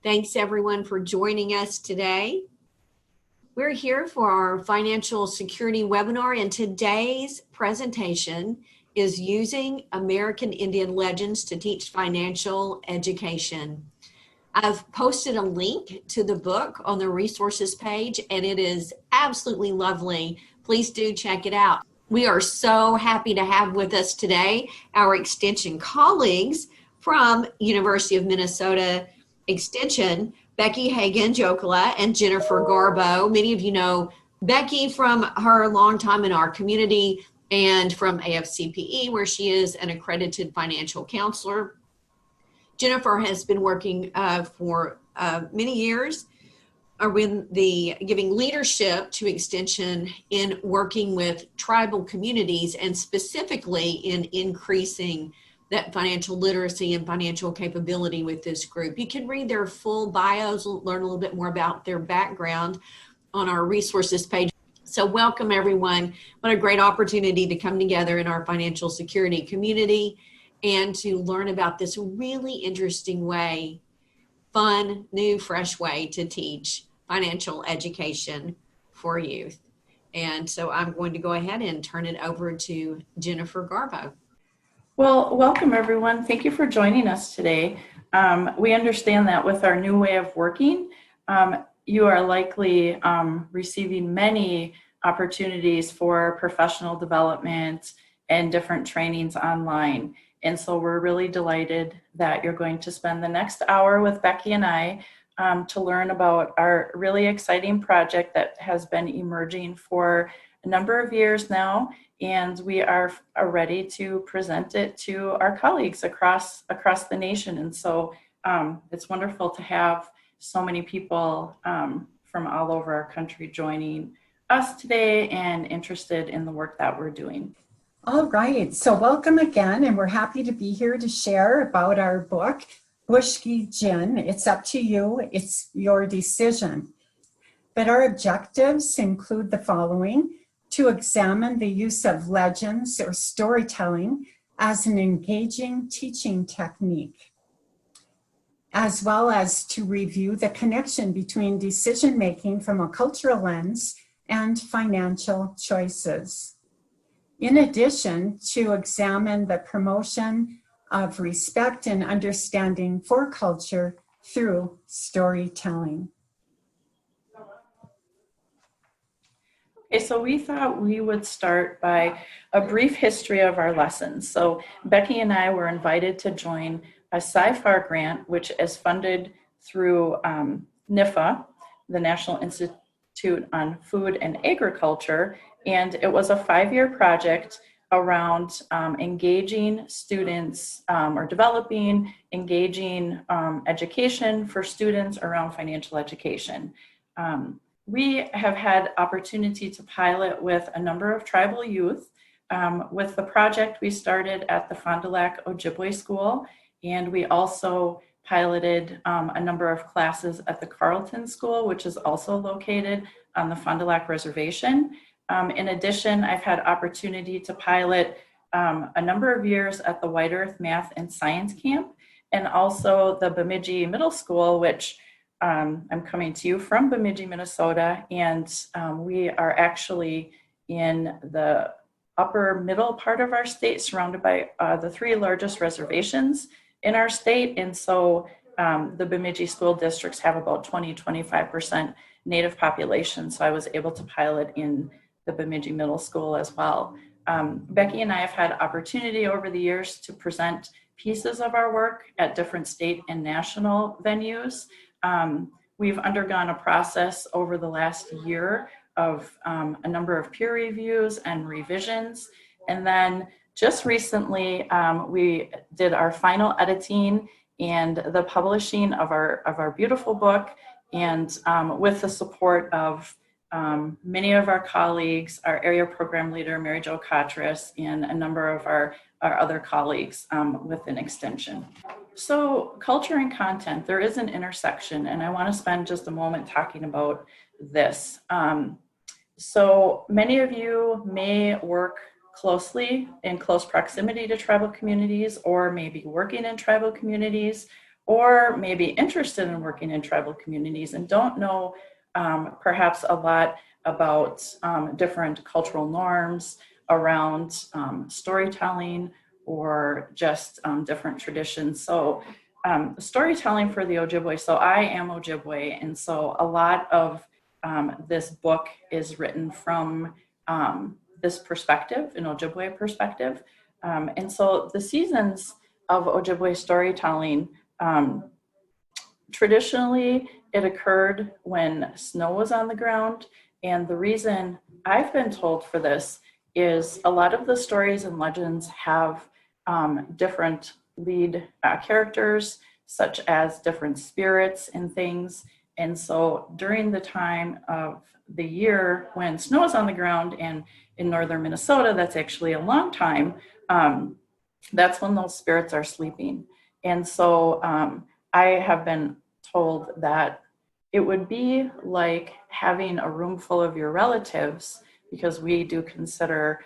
Thanks everyone for joining us today. We're here for our financial security webinar, and today's presentation is using American Indian legends to teach financial education. I've posted a link to the book on the resources page, and it is absolutely lovely. Please do check it out. We are so happy to have with us today our extension colleagues from University of Minnesota Extension, Becky Hagen-Jokela and Jennifer Garbo. Many of you know Becky from her long time in our community and from AFCPE, where she is an accredited financial counselor. Jennifer has been working for many years giving leadership to Extension in working with tribal communities, and specifically in increasing that financial literacy and financial capability with this group. You can read their full bios, learn a little bit more about their background on our resources page. So welcome everyone. What a great opportunity to come together in our financial security community and to learn about this really interesting way, fun, new, fresh way to teach financial education for youth. And so I'm going to go ahead and turn it over to Jennifer Garbo. Well, welcome everyone. Thank you for joining us today. We understand that with our new way of working, you are likely receiving many opportunities for professional development and different trainings online. And so we're really delighted that you're going to spend the next hour with Becky and I to learn about our really exciting project that has been emerging for a number of years now. And we are ready to present it to our colleagues across the nation. And so it's wonderful to have so many people from all over our country joining us today and interested in the work that we're doing. All right, so welcome again, and we're happy to be here to share about our book, Booshke Giin. It's up to you, it's your decision. But our objectives include the following: to examine the use of legends or storytelling as an engaging teaching technique, as well as to review the connection between decision-making from a cultural lens and financial choices. In addition, to examine the promotion of respect and understanding for culture through storytelling. Okay, so we thought we would start by a brief history of our lessons. So Becky and I were invited to join a SciFar grant, which is funded through NIFA, the National Institute on Food and Agriculture, and it was a 5-year project around engaging students or developing engaging education for students around financial education. We have had opportunity to pilot with a number of tribal youth. With the project, we started at the Fond du Lac Ojibwe School, and we also piloted a number of classes at the Carleton School, which is also located on the Fond du Lac Reservation. In addition, I've had opportunity to pilot a number of years at the White Earth Math and Science Camp, and also the Bemidji Middle School, which I'm coming to you from Bemidji, Minnesota, and we are actually in the upper middle part of our state, surrounded by the 3 largest reservations in our state. And so the Bemidji school districts have about 20-25% Native population. So I was able to pilot in the Bemidji Middle School as well. Becky and I have had opportunity over the years to present pieces of our work at different state and national venues. We've undergone a process over the last year of a number of peer reviews and revisions. And then just recently, we did our final editing and the publishing of our beautiful book, and with the support of many of our colleagues, our area program leader, Mary Jo Katras, and a number of our other colleagues within Extension. So culture and content, there is an intersection, and I want to spend just a moment talking about this. So many of you may work closely in close proximity to tribal communities, or maybe working in tribal communities, or maybe interested in working in tribal communities and don't know perhaps a lot about different cultural norms around storytelling or just different traditions. So storytelling for the Ojibwe. So I am Ojibwe, and so a lot of this book is written from this perspective, an Ojibwe perspective. And so the seasons of Ojibwe storytelling, traditionally it occurred when snow was on the ground. And the reason I've been told for this is a lot of the stories and legends have different lead characters, such as different spirits and things. And so during the time of the year when snow is on the ground, and in northern Minnesota, that's actually a long time, that's when those spirits are sleeping. And so I have been told that it would be like having a room full of your relatives, because we do consider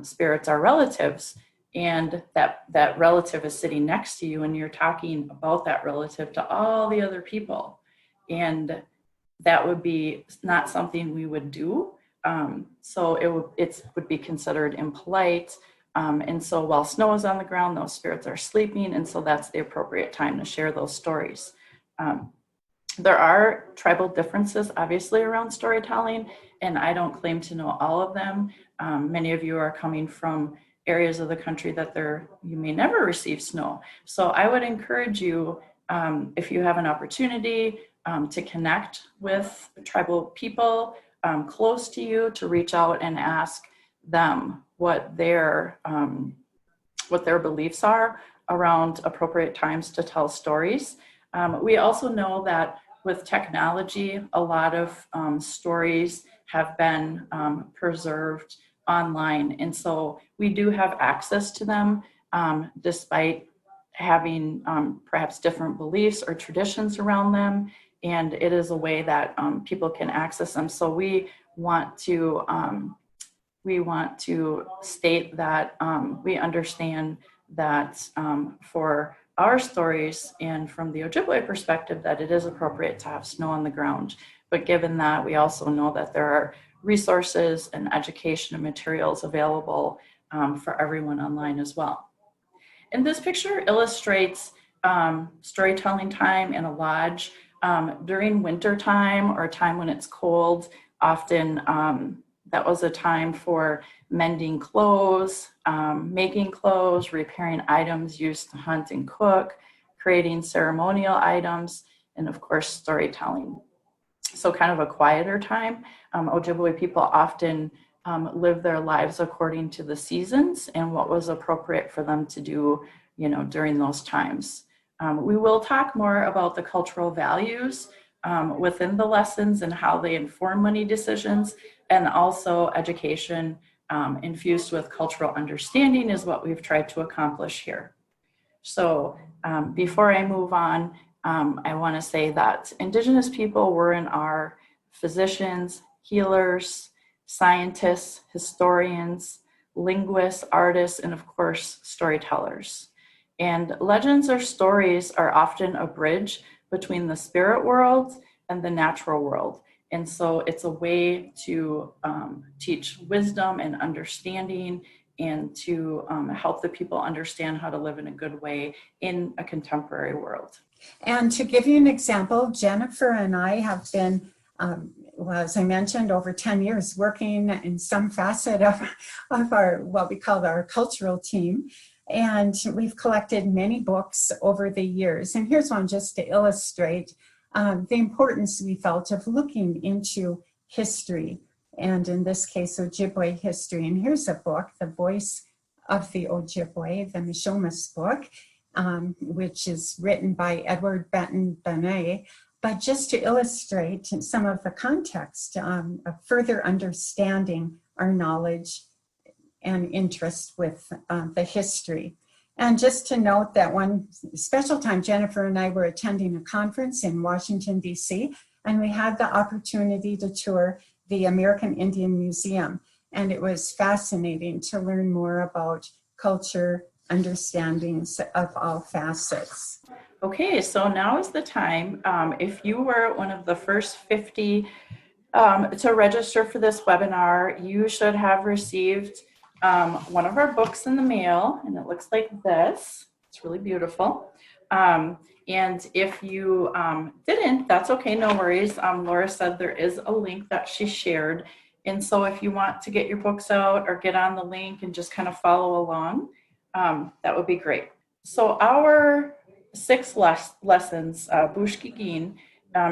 spirits our relatives, and that relative is sitting next to you and you're talking about that relative to all the other people. And that would be not something we would do. So it would be considered impolite. And so while snow is on the ground, those spirits are sleeping. And so that's the appropriate time to share those stories. There are tribal differences, obviously, around storytelling, and I don't claim to know all of them. Many of you are coming from areas of the country that you may never receive snow. So I would encourage you, if you have an opportunity, to connect with tribal people close to you, to reach out and ask them what their beliefs are around appropriate times to tell stories. We also know that with technology, a lot of stories have been preserved online. And so we do have access to them despite having perhaps different beliefs or traditions around them. And it is a way that people can access them. So we want to state that we understand that for our stories and from the Ojibwe perspective, that it is appropriate to have snow on the ground. But given that, we also know that there are resources and education and materials available for everyone online as well. And this picture illustrates storytelling time in a lodge during winter time, or a time when it's cold. Often that was a time for mending clothes, making clothes, repairing items used to hunt and cook, creating ceremonial items, and of course, storytelling. So kind of a quieter time. Ojibwe people often live their lives according to the seasons and what was appropriate for them to do, during those times. We will talk more about the cultural values within the lessons and how they inform money decisions, and also education infused with cultural understanding is what we've tried to accomplish here. So before I move on, I want to say that Indigenous people were and are physicians, healers, scientists, historians, linguists, artists, and of course, storytellers. And legends or stories are often a bridge between the spirit world and the natural world. And so it's a way to teach wisdom and understanding, and to help the people understand how to live in a good way in a contemporary world. And to give you an example, Jennifer and I have been, as I mentioned, over 10 years working in some facet of our, what we call our cultural team. And we've collected many books over the years. And here's one just to illustrate the importance we felt of looking into history, and in this case, Ojibwe history. And here's a book, The Voice of the Ojibwe, the Mishomis book, which is written by Edward Benton Benet. But just to illustrate some of the context of further understanding our knowledge and interest with the history. And just to note that one special time, Jennifer and I were attending a conference in Washington, D.C., and we had the opportunity to tour the American Indian Museum. And it was fascinating to learn more about culture, understandings of all facets. Okay, so now is the time. If you were one of the first 50 to register for this webinar, you should have received one of our books in the mail, and it looks like this. It's really beautiful. And if you didn't, that's okay, no worries. Laura said there is a link that she shared. And so if you want to get your books out or get on the link and just kind of follow along, that would be great. So our 6 lessons, Booshke Giin,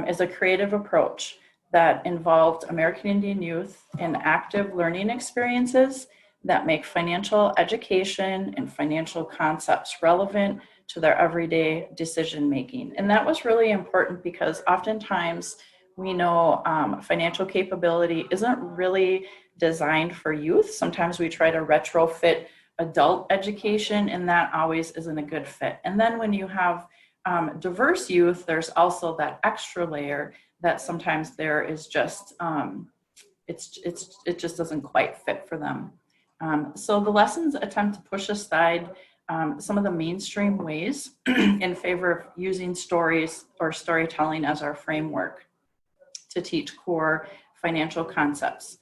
is a creative approach that involved American Indian youth in active learning experiences that make financial education and financial concepts relevant to their everyday decision making. And that was really important because oftentimes we know financial capability isn't really designed for youth. Sometimes we try to retrofit adult education, and that always isn't a good fit. And then when you have diverse youth, there's also that extra layer that sometimes there is just it just doesn't quite fit for them. So the lessons attempt to push aside some of the mainstream ways in favor of using stories or storytelling as our framework to teach core financial concepts.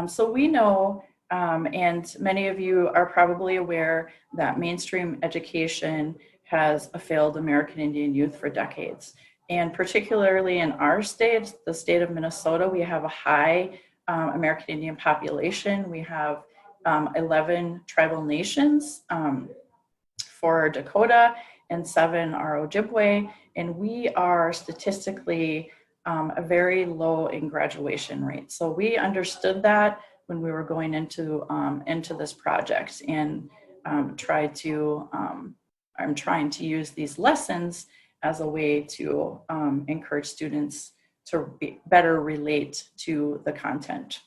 So we know, and many of you are probably aware, that mainstream education has failed American Indian youth for decades. And particularly in our state, the state of Minnesota, we have a high American Indian population. We have 11 tribal nations, 4 are Dakota and 7 are Ojibwe. And we are statistically a very low in graduation rate. So we understood that when we were going into this project, and I'm trying to use these lessons as a way to encourage students to better relate to the content.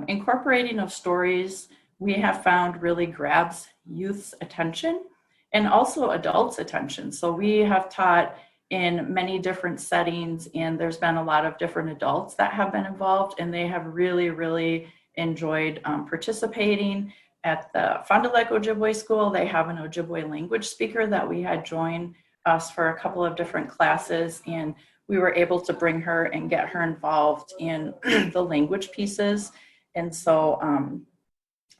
Incorporating of stories, we have found, really grabs youth's attention and also adults' attention. So we have taught in many different settings, and there's been a lot of different adults that have been involved, and they have really, really enjoyed participating. At the Fond du Lac Ojibwe School, they have an Ojibwe language speaker that we had join us for a couple of different classes, and we were able to bring her and get her involved in the language pieces. And so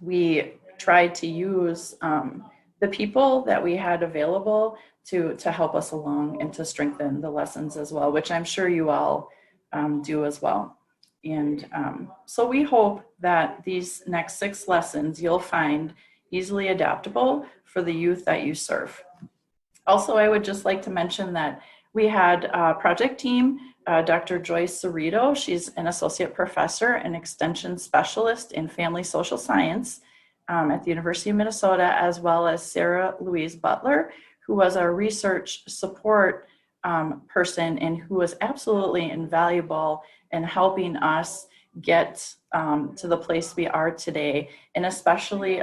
we tried to use the people that we had available to help us along and to strengthen the lessons as well, which I'm sure you all do as well. And so we hope that these next 6 lessons you'll find easily adaptable for the youth that you serve. Also, I would just like to mention that we had a project team, Dr. Joyce Cerrito. She's an associate professor and extension specialist in family social science at the University of Minnesota, as well as Sarah Louise Butler, who was our research support person and who was absolutely invaluable in helping us get to the place we are today. And especially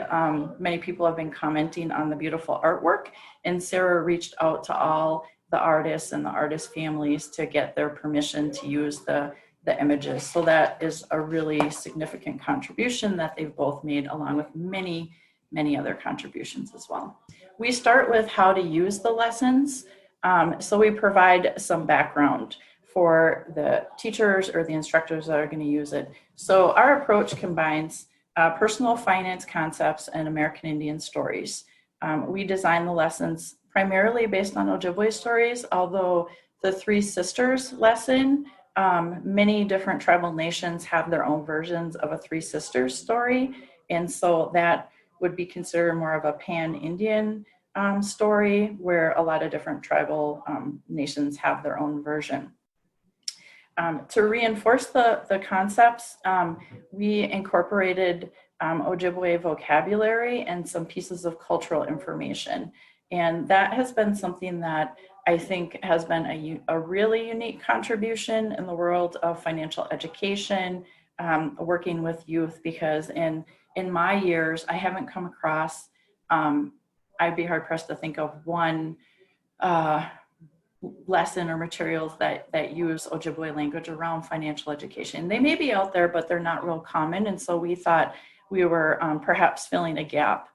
many people have been commenting on the beautiful artwork, and Sarah reached out to all the artists and the artist families to get their permission to use the images. So that is a really significant contribution that they've both made, along with many, many other contributions as well. We start with how to use the lessons. So we provide some background for the teachers or the instructors that are going to use it. So our approach combines personal finance concepts and American Indian stories. We design the lessons primarily based on Ojibwe stories, although the Three Sisters lesson, many different tribal nations have their own versions of a Three Sisters story. And so that would be considered more of a pan-Indian story, where a lot of different tribal nations have their own version. To reinforce the concepts, we incorporated Ojibwe vocabulary and some pieces of cultural information. And that has been something that I think has been a really unique contribution in the world of financial education, working with youth, because in my years, I haven't come across, I'd be hard pressed to think of one lesson or materials that use Ojibwe language around financial education. They may be out there, but they're not real common. And so we thought we were perhaps filling a gap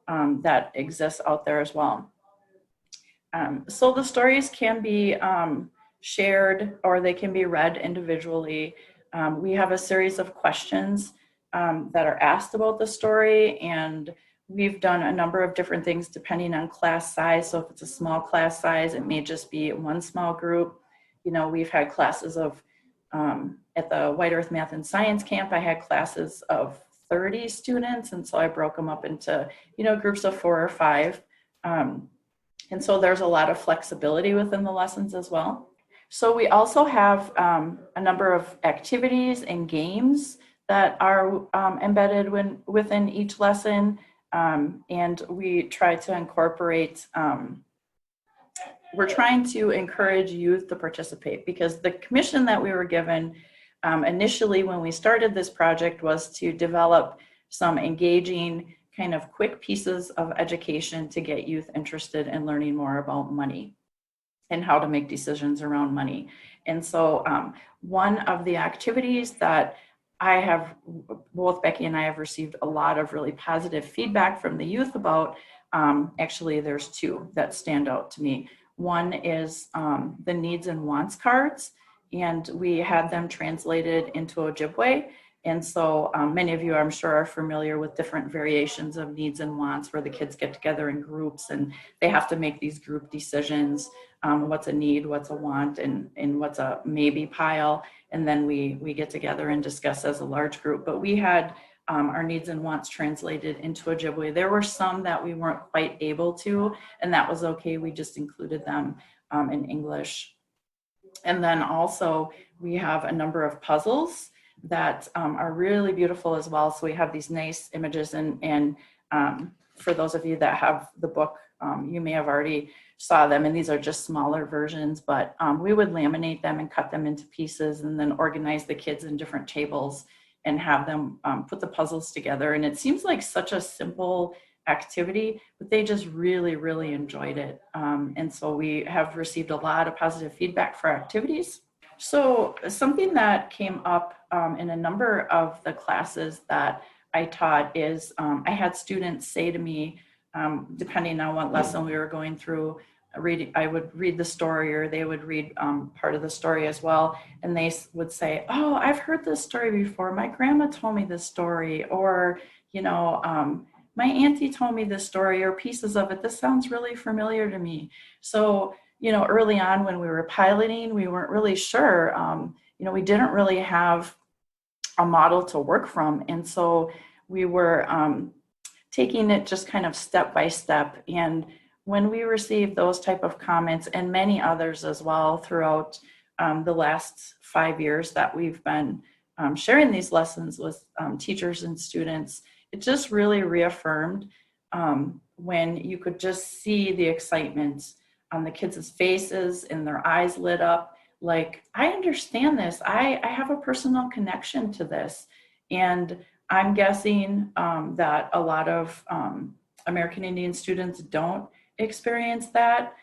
that exists out there as well. So the stories can be shared or they can be read individually. We have a series of questions that are asked about the story, and we've done a number of different things depending on class size. So if it's a small class size, it may just be one small group. You know, we've had classes of, at the White Earth Math and Science Camp, I had classes of 30 students. And so I broke them up into, you know, groups of 4 or 5. And so there's a lot of flexibility within the lessons as well. So we also have a number of activities and games that are embedded within each lesson. And we try to incorporate, we're trying to encourage youth to participate, because the commission that we were given initially when we started this project was to develop some engaging kind of quick pieces of education to get youth interested in learning more about money and how to make decisions around money. And so one of the activities that both Becky and I have received a lot of really positive feedback from the youth about, actually there's 2 that stand out to me. One is the needs and wants cards, and we had them translated into Ojibwe. And so many of you, I'm sure, are familiar with different variations of needs and wants, where the kids get together in groups and they have to make these group decisions. What's a need, what's a want, and what's a maybe pile. And then we get together and discuss as a large group. But we had our needs and wants translated into Ojibwe. There were some that we weren't quite able to, and that was okay. We just included them in English. And then also we have a number of puzzles that are really beautiful as well. So we have these nice images, and for those of you that have the book, you may have already saw them, and these are just smaller versions, but we would laminate them and cut them into pieces and then organize the kids in different tables and have them put the puzzles together. And it seems like such a simple activity, but they just really, really enjoyed it. And so we have received a lot of positive feedback for activities. So something that came up in a number of the classes that I taught is I had students say to me, depending on what lesson we were going through, I would read the story, or they would read part of the story as well. And they would say, oh, I've heard this story before. My grandma told me this story, or, you know, my auntie told me this story, or pieces of it. This sounds really familiar to me. So, you know, early on when we were piloting, we weren't really sure. You know, we didn't really have a model to work from. And so we were taking it just kind of step by step. And when we received those type of comments, and many others as well throughout the last 5 years that we've been sharing these lessons with teachers and students, it just really reaffirmed when you could just see the excitement on the kids' faces and their eyes lit up. Like, I understand this. I have a personal connection to this. And I'm guessing that a lot of American Indian students don't experience that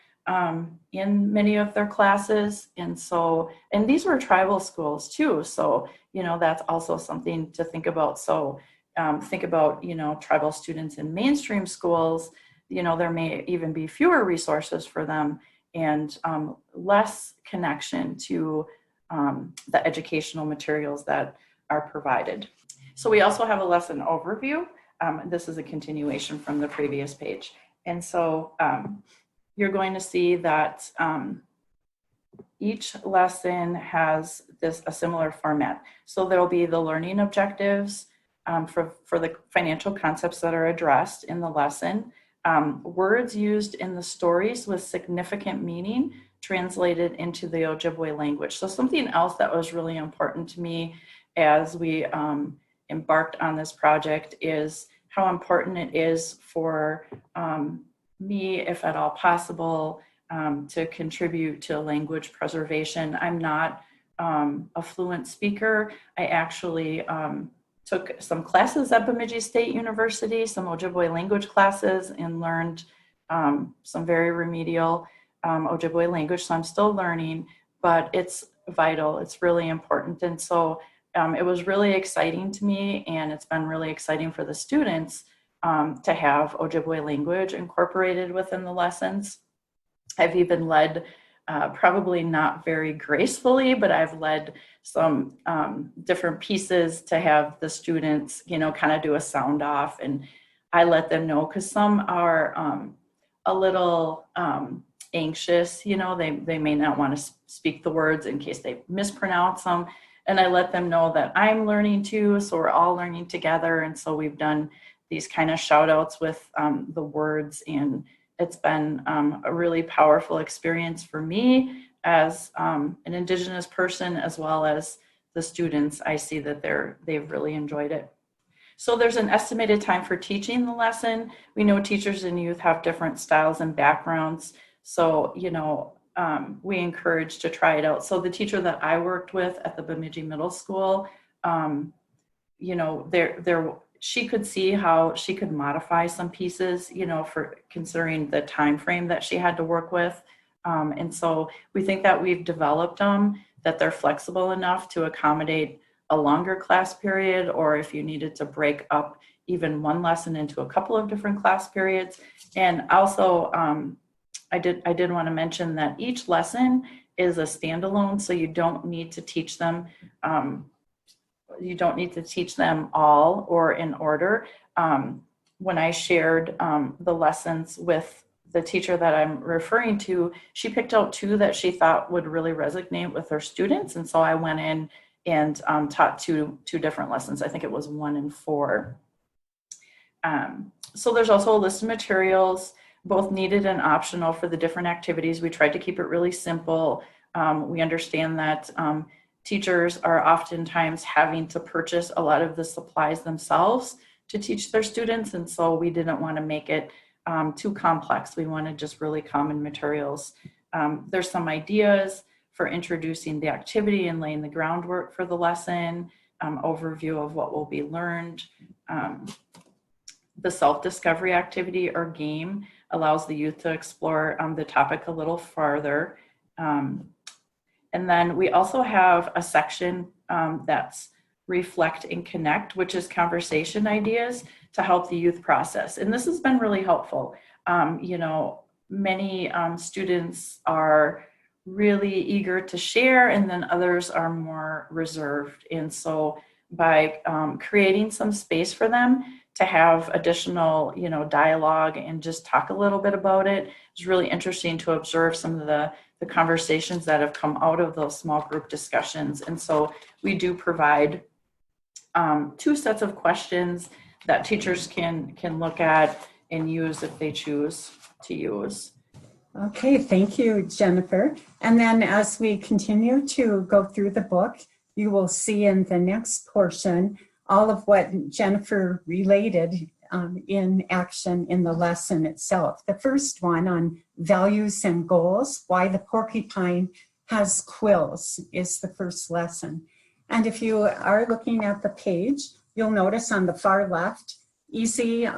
in many of their classes. And so, and these were tribal schools too. So, you know, that's also something to think about. So think about, you know, tribal students in mainstream schools, you know, there may even be fewer resources for them and less connection to the educational materials that are provided. So we also have a lesson overview. This is a continuation from the previous page. And so you're going to see that each lesson has a similar format. So there'll be the learning objectives for the financial concepts that are addressed in the lesson. Words used in the stories with significant meaning translated into the Ojibwe language. So something else that was really important to me as we embarked on this project is how important it is for me, if at all possible, to contribute to language preservation. I'm not a fluent speaker. I actually took some classes at Bemidji State University, some Ojibwe language classes, and learned some very remedial Ojibwe language. So I'm still learning, but it's vital. It's really important. And so it was really exciting to me, and it's been really exciting for the students to have Ojibwe language incorporated within the lessons. I've even led, probably not very gracefully, but I've led some different pieces to have the students, kind of do a sound off, and I let them know, because some are a little anxious, they may not want to speak the words in case they mispronounce them. And I let them know that I'm learning too, so we're all learning together. And so we've done these kind of shout outs with the words, and it's been a really powerful experience for me as an Indigenous person, as well as the students. I see that they've really enjoyed it. So there's an estimated time for teaching the lesson. We know teachers and youth have different styles and backgrounds. So, we encourage to try it out. So the teacher that I worked with at the Bemidji Middle School, she could see how she could modify some pieces, for considering the time frame that she had to work with. And so we think that we've developed them, that they're flexible enough to accommodate a longer class period, or if you needed to break up even one lesson into a couple of different class periods. And also, I did want to mention that each lesson is a standalone, so you don't need to teach them. You don't need to teach them all or in order. When I shared the lessons with the teacher that I'm referring to, she picked out two that she thought would really resonate with her students, and so I went in and taught two different lessons. I think it was 1 and 4. So there's also a list of materials, both needed and optional, for the different activities. We tried to keep it really simple. We understand that teachers are oftentimes having to purchase a lot of the supplies themselves to teach their students, and so we didn't want to make it too complex. We wanted just really common materials. There's some ideas for introducing the activity and laying the groundwork for the lesson, overview of what will be learned. The self-discovery activity or game allows the youth to explore the topic a little farther. And then we also have a section that's reflect and connect, which is conversation ideas to help the youth process. And this has been really helpful. Many students are really eager to share, and then others are more reserved. And so by creating some space for them to have additional, dialogue and just talk a little bit about it, it's really interesting to observe some of the conversations that have come out of those small group discussions. And so we do provide 2 sets of questions that teachers can look at and use if they choose to use. Okay, thank you, Jennifer. And then as we continue to go through the book, you will see in the next portion all of what Jennifer related in action in the lesson itself. The first one on values and goals, why the porcupine has quills, is the first lesson. And if you are looking at the page, you'll notice on the far left, easy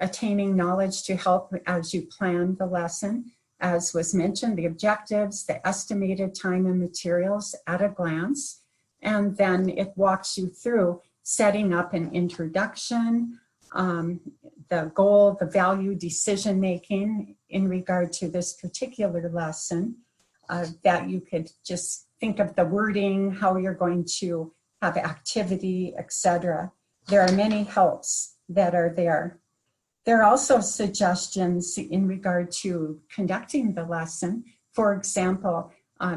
attaining knowledge to help as you plan the lesson. As was mentioned, the objectives, the estimated time and materials at a glance, and then it walks you through setting up an introduction, the goal, the value, decision making in regard to this particular lesson, that you could just think of the wording, how you're going to have activity, etc. There are many helps that are there. There are also suggestions in regard to conducting the lesson. For example,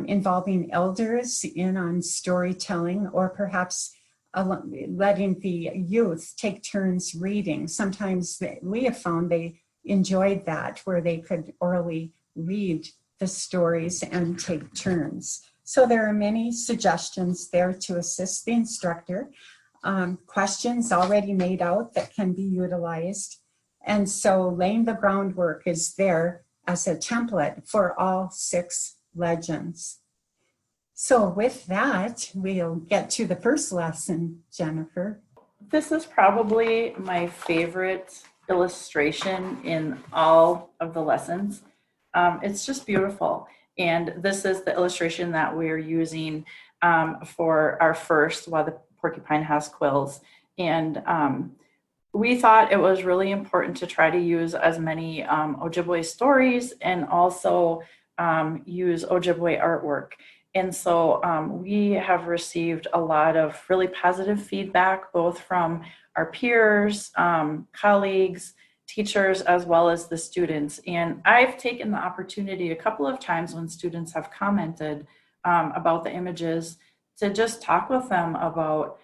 involving elders in on storytelling, or perhaps letting the youth take turns reading. Sometimes we have found they enjoyed that, where they could orally read the stories and take turns. So there are many suggestions there to assist the instructor. Questions already made out that can be utilized. And so laying the groundwork is there as a template for all 6 legends. So with that, we'll get to the first lesson, Jennifer. This is probably my favorite illustration in all of the lessons. It's just beautiful. And this is the illustration that we're using for our first, Why the Porcupine Has Quills. And we thought it was really important to try to use as many Ojibwe stories and also use Ojibwe artwork. And so we have received a lot of really positive feedback, both from our peers, colleagues, teachers, as well as the students. And I've taken the opportunity a couple of times when students have commented about the images to just talk with them about,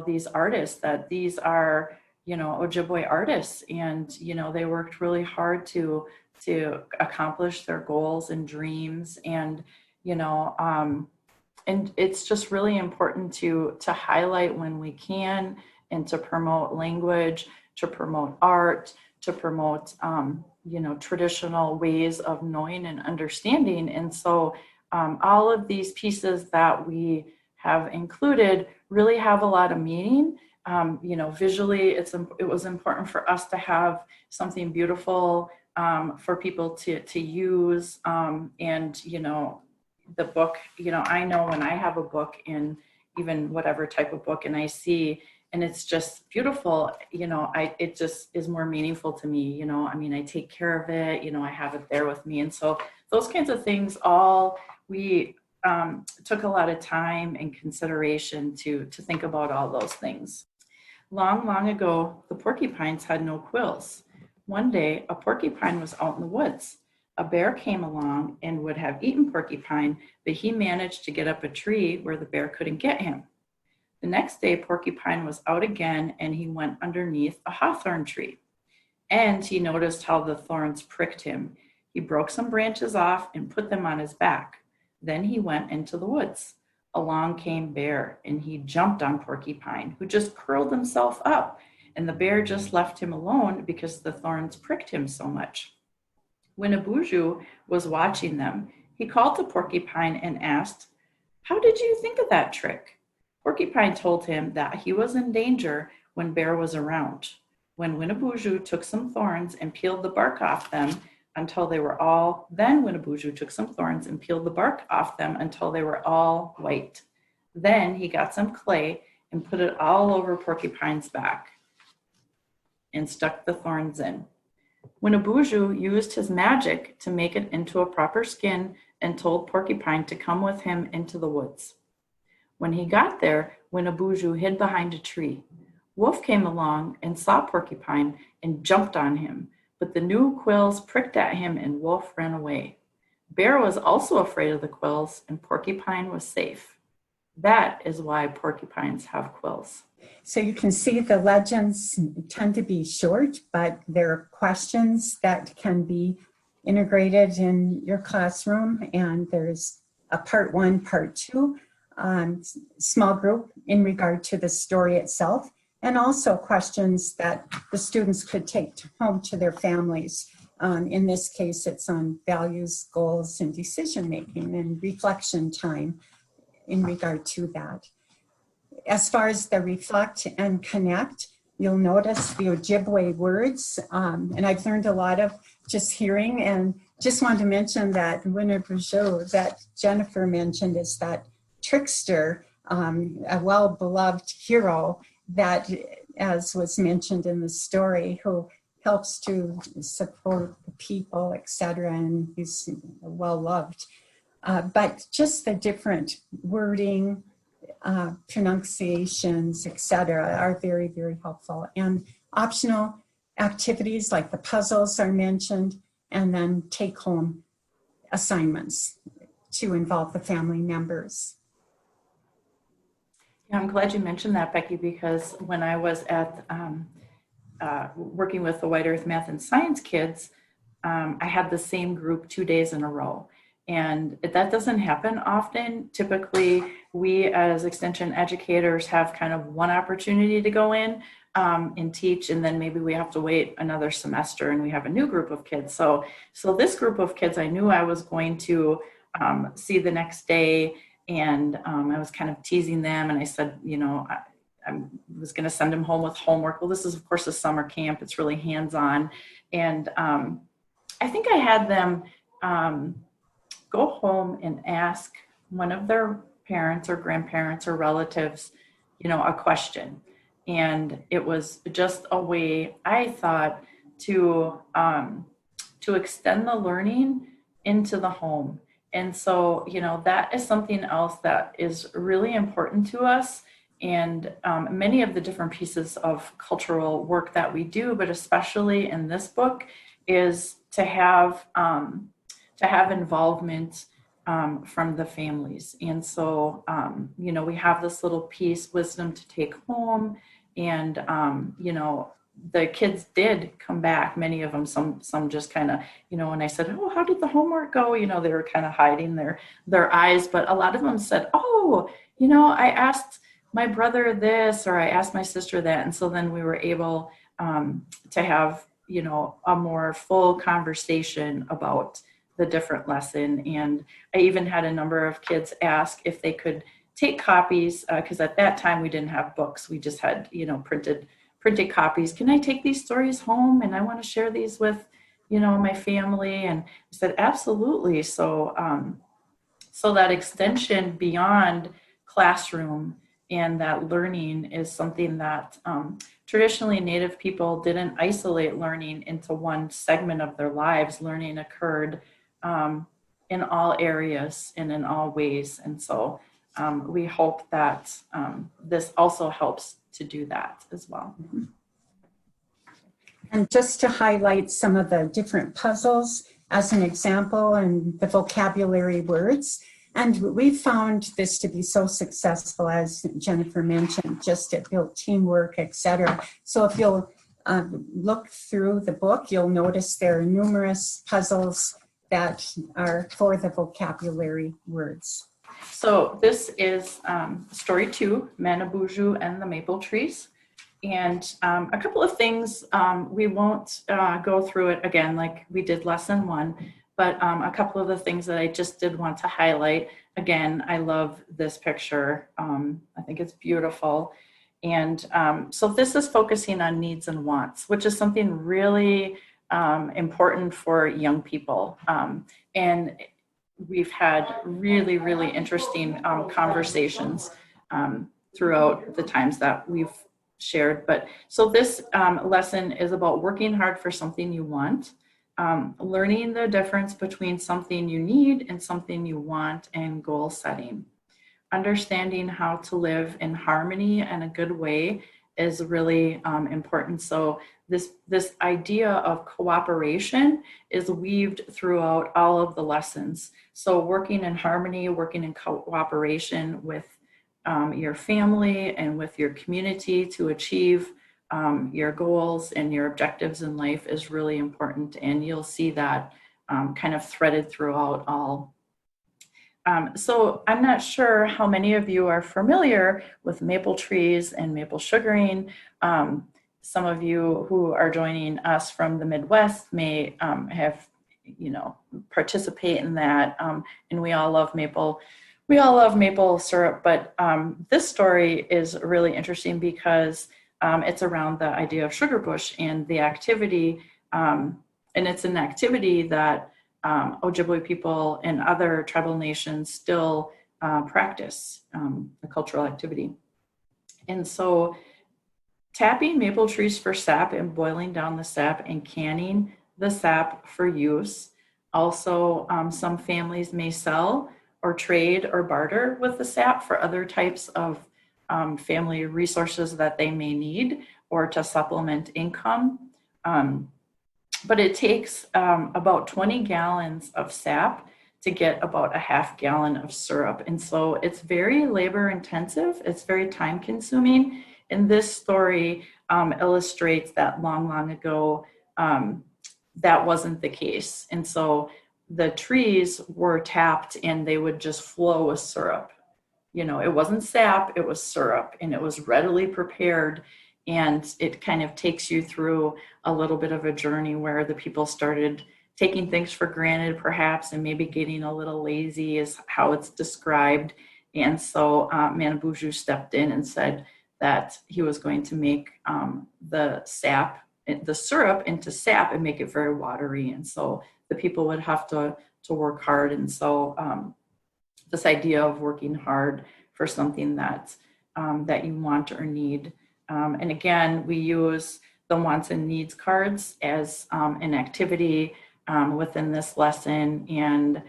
these artists, that these are, Ojibwe artists, and, they worked really hard to accomplish their goals and dreams. And, and it's just really important to highlight when we can, and to promote language, to promote art, to promote, traditional ways of knowing and understanding. And so all of these pieces that we have included really have a lot of meaning. Visually, it was important for us to have something beautiful for people to use. And, the book, I know when I have a book, in even whatever type of book, and I see, and it's just beautiful, it just is more meaningful to me. I take care of it, I have it there with me. And so those kinds of things, all we took a lot of time and consideration to think about all those things. Long, long ago, the porcupines had no quills. One day, a porcupine was out in the woods. A bear came along and would have eaten Porcupine, but he managed to get up a tree where the bear couldn't get him. The next day, Porcupine was out again, and he went underneath a hawthorn tree. And he noticed how the thorns pricked him. He broke some branches off and put them on his back. Then he went into the woods. Along came Bear, and he jumped on Porcupine, who just curled himself up, and the bear just left him alone because the thorns pricked him so much. When Abuju was watching them, he called to Porcupine and asked, "How did you think of that trick?" Porcupine told him that he was in danger when Bear was around. When Winnebuju took some thorns and peeled the bark off them until they were all, then Winnebuju took some thorns and peeled the bark off them until they were all white. Then he got some clay and put it all over Porcupine's back and stuck the thorns in. Winnebuju used his magic to make it into a proper skin and told Porcupine to come with him into the woods. When he got there, Winnebuju hid behind a tree. Wolf came along and saw Porcupine and jumped on him, but the new quills pricked at him and Wolf ran away. Bear was also afraid of the quills, and Porcupine was safe. That is why porcupines have quills. So you can see the legends tend to be short, but there are questions that can be integrated in your classroom. And there's a part 1, part 2, small group in regard to the story itself, and also questions that the students could take home to their families. In this case, it's on values, goals, and decision-making and reflection time in regard to that. As far as the reflect and connect, you'll notice the Ojibwe words, and I've learned a lot of just hearing, and just wanted to mention that Winnebuju that Jennifer mentioned is that trickster, a well-beloved hero that, as was mentioned in the story, who helps to support the people, etc., and he's well-loved. But just the different wording, pronunciations, etc., are very, very helpful. And optional activities like the puzzles are mentioned, and then take-home assignments to involve the family members. Yeah, I'm glad you mentioned that, Becky, because when I was at working with the White Earth Math and Science kids, I had the same group 2 days in a row. And that doesn't happen often. Typically, we as extension educators have kind of one opportunity to go in and teach, and then maybe we have to wait another semester and we have a new group of kids. So this group of kids, I knew I was going to see the next day, and I was kind of teasing them, and I said, I was going to send them home with homework. Well, this is, of course, a summer camp. It's really hands-on. And I think I had them go home and ask one of their parents or grandparents or relatives, a question. And it was just a way, I thought, to extend the learning into the home. And so, that is something else that is really important to us. And many of the different pieces of cultural work that we do, but especially in this book, is to have involvement from the families. And so, we have this little piece, wisdom to take home. And, the kids did come back, many of them, some just kind of, when I said, oh, how did the homework go? They were kind of hiding their eyes, but a lot of them said, oh, I asked my brother this, or I asked my sister that. And so then we were able to have, a more full conversation about the different lesson. And I even had a number of kids ask if they could take copies, because at that time we didn't have books. We just had, printed copies. Can I take these stories home? And I want to share these with, my family. And I said, absolutely. So, so that extension beyond classroom and that learning is something that traditionally Native people didn't isolate learning into one segment of their lives. Learning occurred in all areas and in all ways. And so we hope that this also helps to do that as well. And just to highlight some of the different puzzles as an example and the vocabulary words. And we found this to be so successful, as Jennifer mentioned, just it built teamwork, etc. So if you'll look through the book, you'll notice there are numerous puzzles that are for the vocabulary words. So this is story 2, Manabuju and the Maple Trees. And a couple of things, we won't go through it again like we did lesson 1, but a couple of the things that I just did want to highlight. Again, I love this picture. I think it's beautiful. And so this is focusing on needs and wants, which is something really important for young people. And we've had really, really interesting conversations throughout the times that we've shared. But so this lesson is about working hard for something you want, learning the difference between something you need and something you want, and goal setting. Understanding how to live in harmony and a good way is really important. So this idea of cooperation is weaved throughout all of the lessons. So working in harmony, working in cooperation with your family and with your community to achieve your goals and your objectives in life is really important. And you'll see that kind of threaded throughout all. So I'm not sure how many of you are familiar with maple trees and maple sugaring. Some of you who are joining us from the Midwest may have, participate in that. And we all love maple. We all love maple syrup, but this story is really interesting because it's around the idea of sugar bush and the activity. And it's an activity that Ojibwe people and other tribal nations still practice, a cultural activity. And so tapping maple trees for sap and boiling down the sap and canning the sap for use. Also, some families may sell or trade or barter with the sap for other types of family resources that they may need or to supplement income. But it takes about 20 gallons of sap to get about a half gallon of syrup. And so it's very labor intensive. It's very time consuming. And this story illustrates that long ago, that wasn't the case. And so the trees were tapped and they would just flow with syrup. It wasn't sap, it was syrup, and it was readily prepared. And it kind of takes you through a little bit of a journey where the people started taking things for granted, perhaps, and maybe getting a little lazy is how it's described. And so Manabuju stepped in and said that he was going to make the syrup into sap and make it very watery. And so the people would have to work hard. And so this idea of working hard for something that you want or need And again, we use the wants and needs cards as an activity within this lesson. And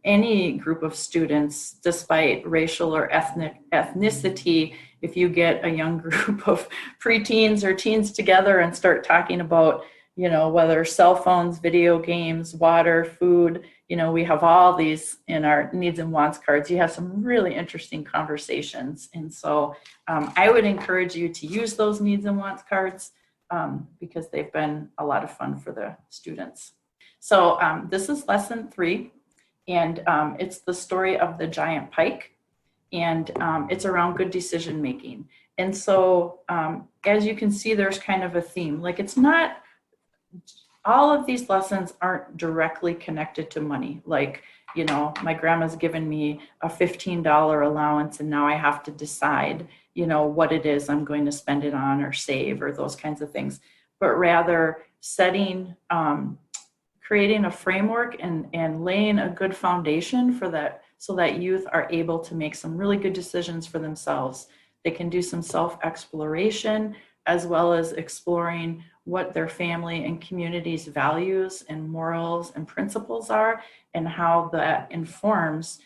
any group of students, despite racial or ethnicity, if you get a young group of preteens or teens together and start talking about, whether cell phones, video games, water, food, we have all these in our needs and wants cards. You have some really interesting conversations. And so I would encourage you to use those needs and wants cards because they've been a lot of fun for the students. So this is lesson 3, and it's the story of the giant pike, and it's around good decision making. And so as you can see, there's kind of a theme. Like, it's not, all of these lessons aren't directly connected to money. Like, my grandma's given me a $15 allowance, and now I have to decide, what it is I'm going to spend it on or save or those kinds of things. But rather setting, creating a framework and laying a good foundation for that, so that youth are able to make some really good decisions for themselves. They can do some self-exploration, as well as exploring what their family and community's values and morals and principles are, and how that informs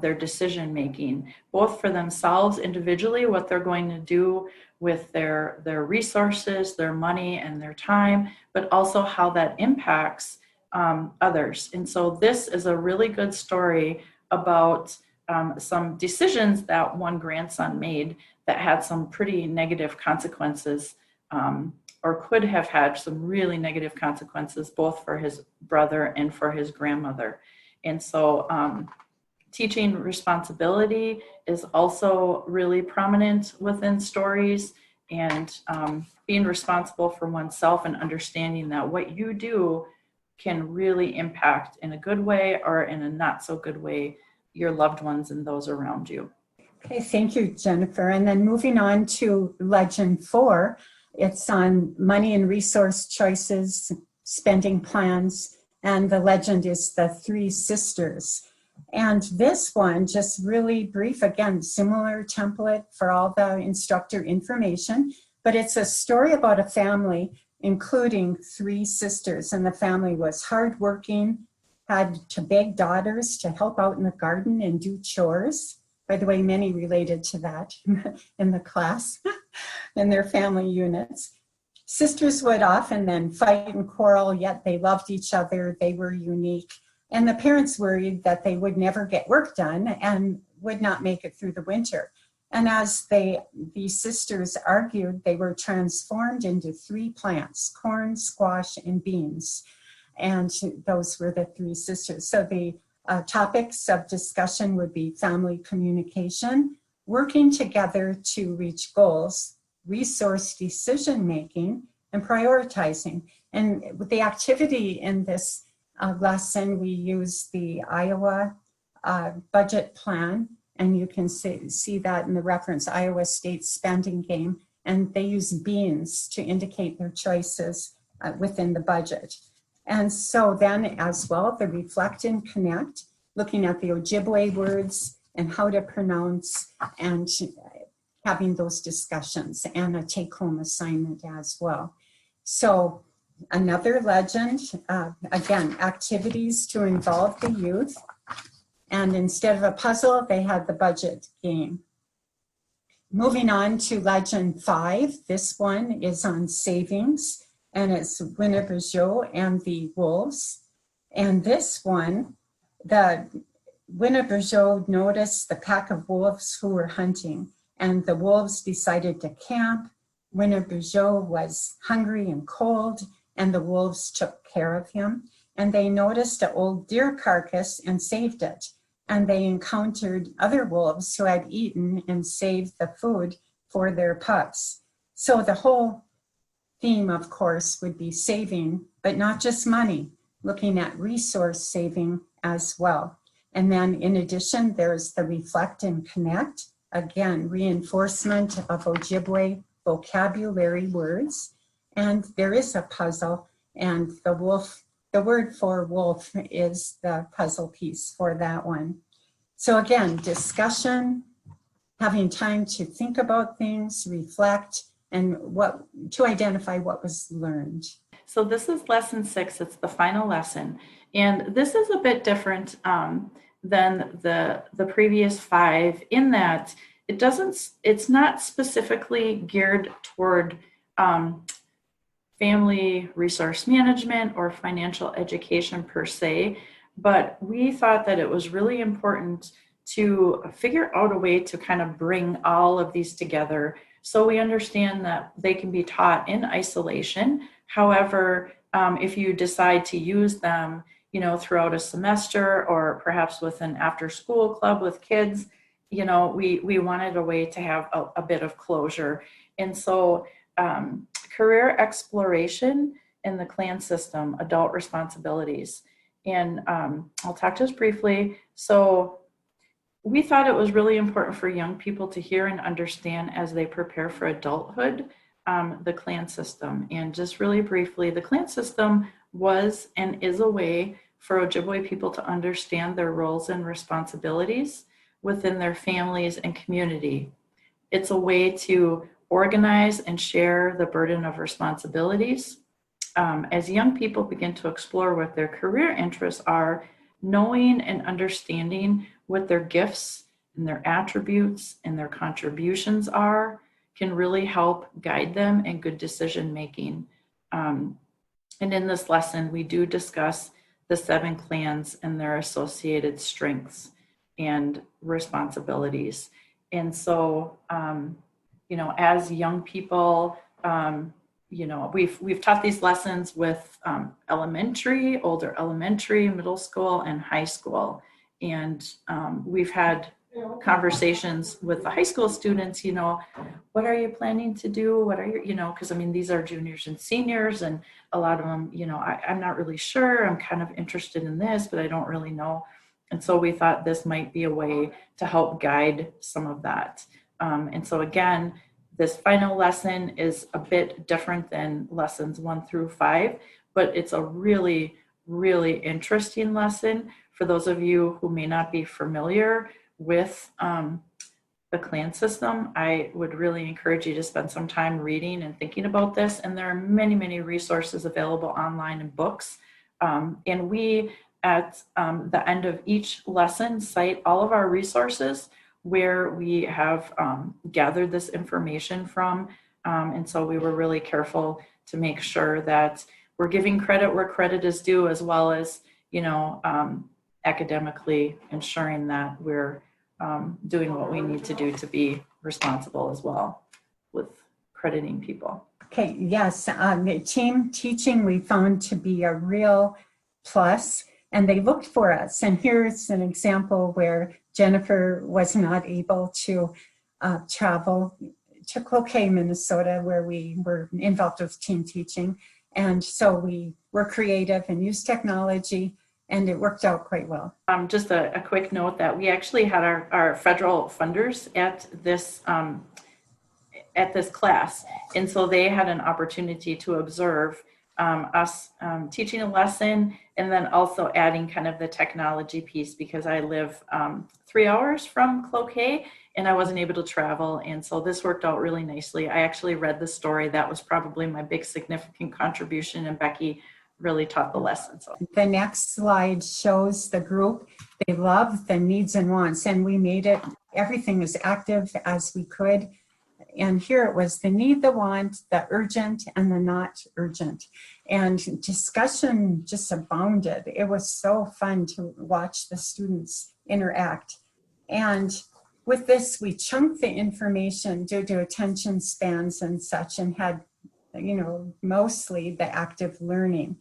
their decision making, both for themselves individually, what they're going to do with their resources, their money, and their time, but also how that impacts others. And so this is a really good story about some decisions that one grandson made that had some pretty negative consequences, or could have had some really negative consequences, both for his brother and for his grandmother. And so teaching responsibility is also really prominent within stories, and being responsible for oneself and understanding that what you do can really impact in a good way or in a not so good way your loved ones and those around you. Okay, thank you, Jennifer. And then moving on to legend 4, it's on money and resource choices, spending plans, and the legend is the 3 sisters. And this one, just really brief, again, similar template for all the instructor information, but it's a story about a family including 3 sisters, and the family was hardworking, had to beg daughters to help out in the garden and do chores. By the way, many related to that in the class, in their family units. Sisters would often then fight and quarrel, yet they loved each other, they were unique. And the parents worried that they would never get work done and would not make it through the winter. And as these sisters argued, they were transformed into 3 plants: corn, squash, and beans. And those were the 3 sisters. So the topics of discussion would be family communication, working together to reach goals, resource decision-making, and prioritizing. And with the activity in this lesson, we use the Iowa budget plan, and you can see that in the reference, Iowa State spending game, and they use beans to indicate their choices within the budget. And so then as well, the reflect and connect, looking at the Ojibwe words and how to pronounce, and having those discussions, and a take-home assignment as well. So another legend, again, activities to involve the youth. And instead of a puzzle, they had the budget game. Moving on to legend 5, this one is on savings, and it's Winnebago and the wolves. And this one, the Winnebago noticed the pack of wolves who were hunting, and the wolves decided to camp. Winnebago was hungry and cold, and the wolves took care of him. And they noticed an old deer carcass and saved it. And they encountered other wolves who had eaten and saved the food for their pups. So the whole theme, of course, would be saving, but not just money, looking at resource saving as well. And then in addition, there's the reflect and connect, again, reinforcement of Ojibwe vocabulary words. And there is a puzzle, and the word for wolf is the puzzle piece for that one. So again, discussion, having time to think about things, reflect, and to identify what was learned. So this is lesson 6. It's the final lesson. And this is a bit different than the previous 5 in that it's not specifically geared toward family resource management or financial education per se, but we thought that it was really important to figure out a way to kind of bring all of these together so we understand that they can be taught in isolation. However, if you decide to use them, throughout a semester or perhaps with an after-school club with kids, we wanted a way to have a bit of closure. And so career exploration in the clan system, adult responsibilities. And I'll talk just briefly. So we thought it was really important for young people to hear and understand as they prepare for adulthood, the clan system. And just really briefly, the clan system was and is a way for Ojibwe people to understand their roles and responsibilities within their families and community. It's a way to organize and share the burden of responsibilities. As young people begin to explore what their career interests are, knowing and understanding what their gifts and their attributes and their contributions are can really help guide them in good decision making. And in this lesson, we do discuss the 7 clans and their associated strengths and responsibilities. And so, as young people, we've taught these lessons with older elementary, middle school, and high school. And we've had conversations with the high school students, what are you planning to do? What are because these are juniors and seniors, and a lot of them, I'm not really sure. I'm kind of interested in this, but I don't really know. And so we thought this might be a way to help guide some of that. And so again, this final lesson is a bit different than lessons 1 through 5, but it's a really, really interesting lesson for those of you who may not be familiar with the clan system. I would really encourage you to spend some time reading and thinking about this. And there are many, many resources available online and books. And we, at the end of each lesson, cite all of our resources where we have gathered this information from. And so we were really careful to make sure that we're giving credit where credit is due, as well as, academically ensuring that we're doing what we need to do to be responsible as well with crediting people. Okay, yes, team teaching we found to be a real plus, and they looked for us. And here's an example where Jennifer was not able to travel to Cloquet, Minnesota, where we were involved with team teaching. And so we were creative and used technology, and it worked out quite well. Just a quick note that we actually had our federal funders at this class. And so they had an opportunity to observe us teaching a lesson, and then also adding kind of the technology piece, because I live 3 hours from Cloquet and I wasn't able to travel. And so this worked out really nicely. I actually read the story. That was probably my big significant contribution, and Becky really taught the lesson. So the next slide shows the group. They love the needs and wants, and we made it everything as active as we could. And here it was the need, the want, the urgent, and the not urgent. And discussion just abounded. It was so fun to watch the students interact. And with this, we chunked the information due to attention spans and such, and had, mostly the active learning.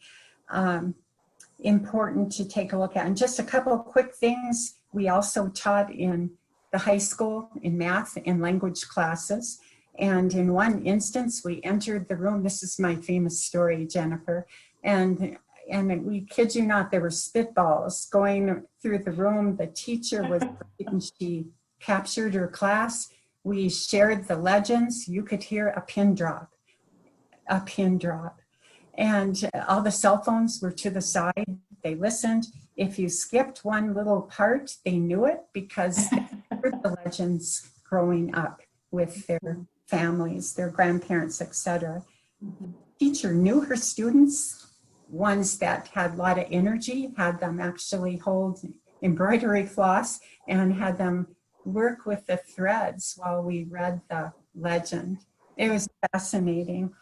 Important to take a look at. And just a couple of quick things. We also taught in the high school in math and language classes. And in one instance, we entered the room. This is my famous story, Jennifer. And we kid you not, there were spitballs going through the room. The teacher was, she captured her class. We shared the legends. You could hear a pin drop. And all the cell phones were to the side. They listened. If you skipped one little part, they knew it because they heard the legends growing up with their families, their grandparents, etc. Teacher knew her students, ones that had a lot of energy, had them actually hold embroidery floss and had them work with the threads while we read the legend. It was fascinating.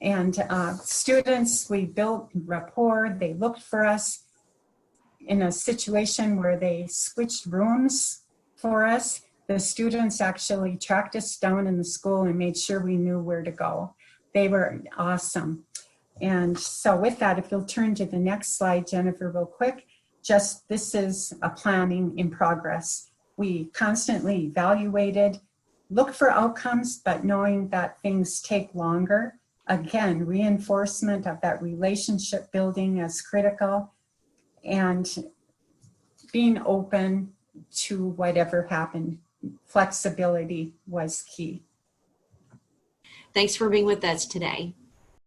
And students, we built rapport. They looked for us in a situation where they switched rooms for us. The students actually tracked us down in the school and made sure we knew where to go. They were awesome. And so with that, if you'll turn to the next slide, Jennifer, real quick, just this is a planning in progress. We constantly evaluated, look for outcomes, but knowing that things take longer. Again, reinforcement of that relationship building is critical, and being open to whatever happened. Flexibility was key. Thanks for being with us today.